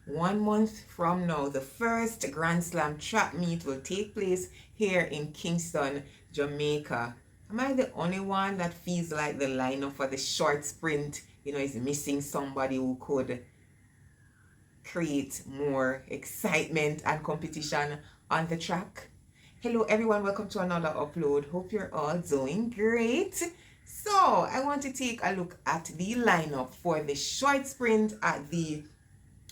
1 month from now, the first Grand Slam track meet will take place here in Kingston, Jamaica. Am I the only one that feels like the lineup for the short sprint, is missing somebody who could create more excitement and competition on the track? Hello everyone, welcome to another upload. Hope you're all doing great. So I want to take a look at the lineup for the short sprint at the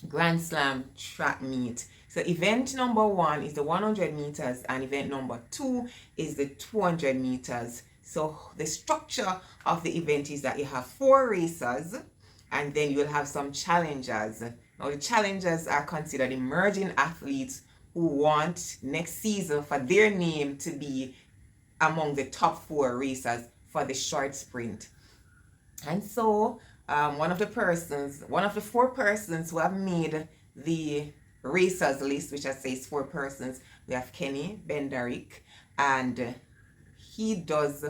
Grand Slam track meet. So event number 1 is the 100 meters and event number 2 is the 200 meters. So the structure of the event is that you have 4 racers and then you'll have some challengers. Now the challengers are considered emerging athletes who want next season for their name to be among the top 4 racers for the short sprint. And so one of the 4 persons who have made the racers list, which I say is 4 persons, we have Kenny Benderick, and he does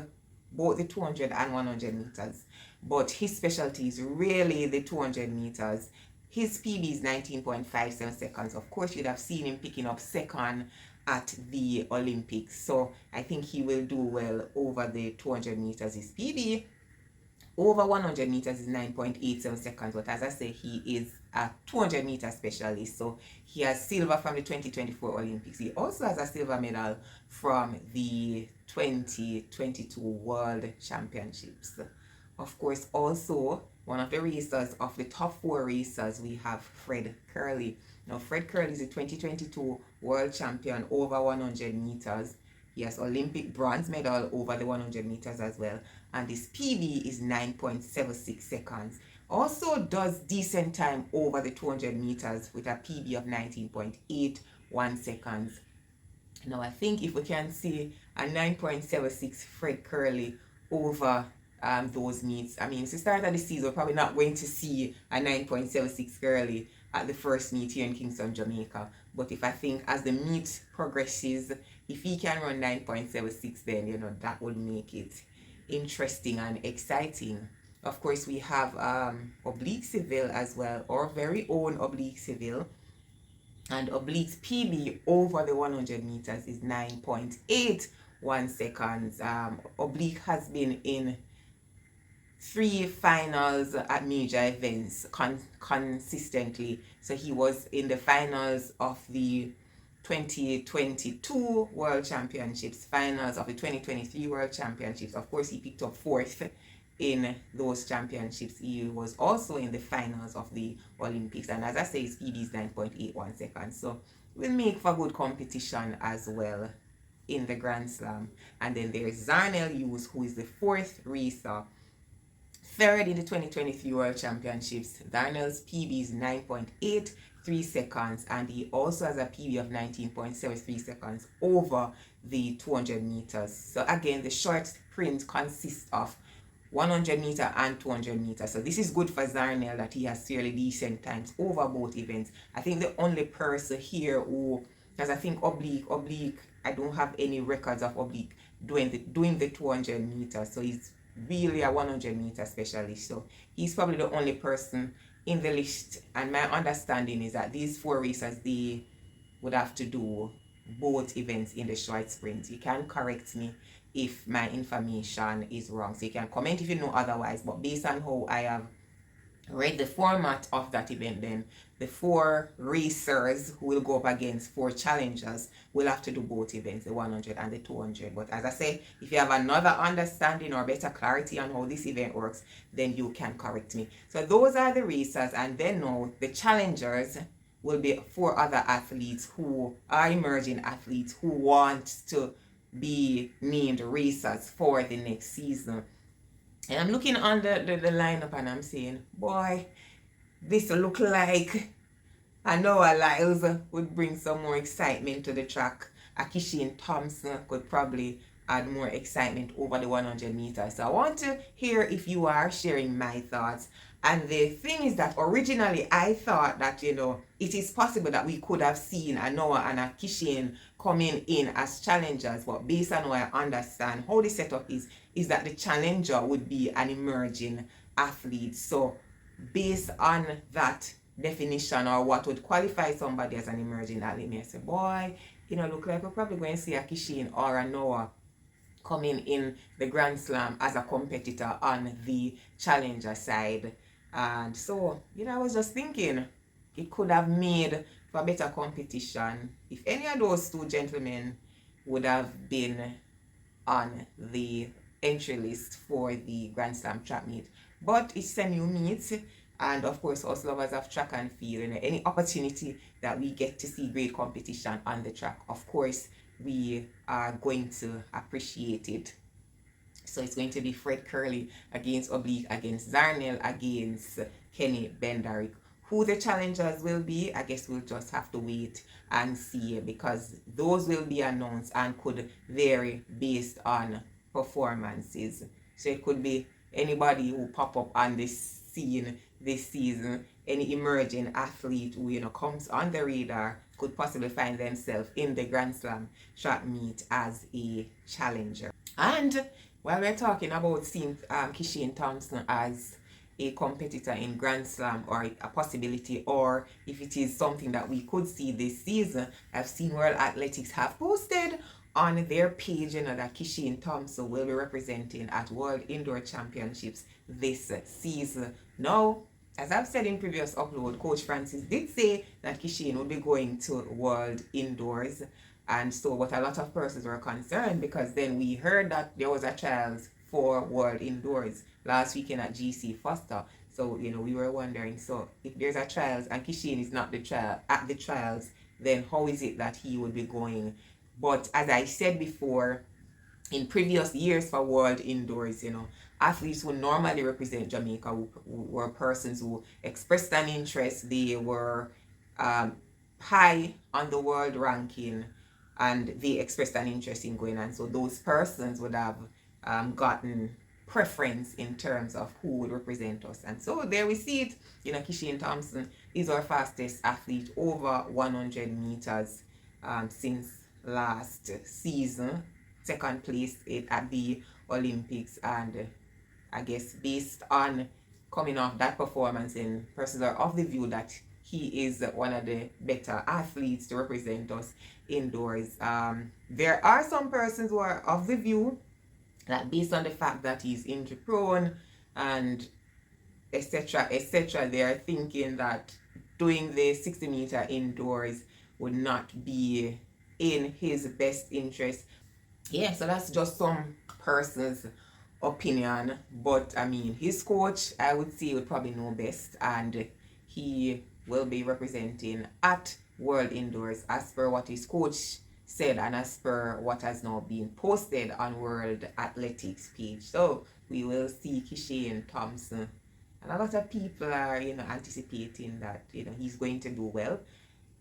both the 200 and 100 meters, but his specialty is really the 200 meters. His PB is 19.57 seconds. Of course, you'd have seen him picking up second at the Olympics, so I think he will do well over the 200 meters. His PB over 100 meters is 9.87 seconds, but as I say, he is a 200 meter specialist, so he has silver from the 2024 Olympics. He also has a silver medal from the 2022 World Championships. Of course, also one of the racers of the top 4 racers, we have Fred Kerley. Now Fred Kerley is the 2022 World Champion over 100 meters. He has Olympic bronze medal over the 100 meters as well, and his PB is 9.76 seconds. Also does decent time over the 200 meters with a PB of 19.81 seconds. Now I think if we can see a 9.76 Fred Kerley over those meets, I mean, to start of the season, we're probably not going to see a 9.76 Kerley at the first meet here in Kingston, Jamaica. But if I think as the meet progresses, if he can run 9.76, then that would make it interesting and exciting. Of course, we have Oblique Sevile as well, our very own Oblique Sevile, and Oblique's PB over the 100 meters is 9.81 seconds. Oblique has been in 3 finals at major events consistently. So he was in the finals of the 2022 World Championships, finals of the 2023 World Championships. Of course, he picked up 4th in those championships. He was also in the finals of the Olympics, and as I say, his PB is 9.81 seconds. So we'll make for good competition as well in the Grand Slam. And then there's Zharnel Hughes, who is the 4th racer, 3rd in the 2023 World Championships. Zharnel's PB is 9.83 seconds, and he also has a PB of 19.73 seconds over the 200 meters. So again, the short sprint consists of 100 meter and 200 meters. So this is good for Zharnel, that he has fairly decent times over both events. I think the only person here who, because I think Oblique, I don't have any records of Oblique doing the 200 meters. So he's really a 100 meter specialist. So he's probably the only person in the list. And my understanding is that these 4 racers, they would have to do both events in the short sprint. You can correct me if my information is wrong, so you can comment if you know otherwise, but based on how I have read the format of that event, then the 4 racers who will go up against 4 challengers will have to do both events, the 100 and the 200. But as I say, if you have another understanding or better clarity on how this event works, then you can correct me. So those are the racers, and then now the challengers will be 4 other athletes who are emerging athletes who want to be named racers for the next season. And I'm looking on the lineup and I'm saying, boy, this look like Noah Lyles would bring some more excitement to the track. Kishane Thompson could probably add more excitement over the 100 meters. So I want to hear if you are sharing my thoughts. And the thing is that originally I thought that, it is possible that we could have seen a Noah and a Kishane coming in as challengers, but based on what I understand, how the setup is that the challenger would be an emerging athlete. So based on that, definition or what would qualify somebody as an emerging athlete, I say, boy, look like we're probably going to see a Kishane or a Noah coming in the Grand Slam as a competitor on the challenger side. And so, I was just thinking it could have made for a better competition if any of those two gentlemen would have been on the entry list for the Grand Slam track meet. But it's a new meet, and of course, us lovers of track and field, any opportunity that we get to see great competition on the track, of course, we are going to appreciate it. So it's going to be Fred Kerley against Oblique, against Zharnel, against Kenny Benderick. Who the challengers will be, I guess we'll just have to wait and see, because those will be announced and could vary based on performances. So it could be anybody who pop up on this scene this season, any emerging athlete who comes on the radar could possibly find themselves in the Grand Slam track meet as a challenger. And while we're talking about seeing Kishane Thompson as a competitor in Grand Slam, or a possibility, or if it is something that we could see this season, I've seen World Athletics have posted on their page that Kishane Thompson will be representing at World Indoor Championships this season. Now, as I've said in previous upload, Coach Francis did say that Kishane would be going to World Indoors. And so what a lot of persons were concerned, because then we heard that there was a trials for World Indoors last weekend at GC Foster. So, we were wondering, so if there's a trials and Kishane is not at the trials, then how is it that he would be going? But as I said before, in previous years for World Indoors, athletes who normally represent Jamaica who were persons who expressed an interest. They were high on the world ranking, and they expressed an interest in going, and so those persons would have gotten preference in terms of who would represent us. And so there we see it. Kishane Thompson is our fastest athlete over 100 meters since last season, second place at the Olympics. And I guess based on coming off that performance, and persons are of the view that he is one of the better athletes to represent us indoors. There are some persons who are of the view that based on the fact that he's injury prone and etc., they are thinking that doing the 60 meter indoors would not be in his best interest. Yeah, so that's just some person's opinion, but I mean, his coach, I would say, would probably know best, and he will be representing at World Indoors as per what his coach said and as per what has now been posted on World Athletics page. So we will see Kishane Thompson, and a lot of people are anticipating that he's going to do well.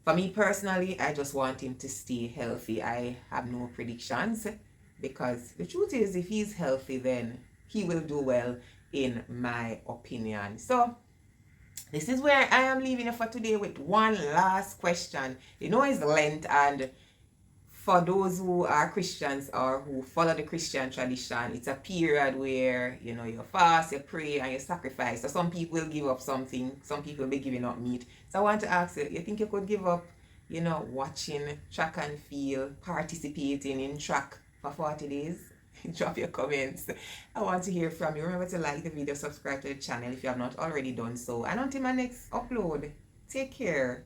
For me personally, I just want him to stay healthy. I have no predictions, because the truth is, if he's healthy, then he will do well, in my opinion. So this is where I am leaving you for today with one last question. It's Lent, and for those who are Christians or who follow the Christian tradition, it's a period where you fast, you pray, and you sacrifice. So some people will give up something, some people will be giving up meat. So I want to ask you think you could give up watching track and field, participating in track for 40 days? Drop your comments. I want to hear from you. Remember to like the video, subscribe to the channel if you have not already done so, and until my next upload, take care.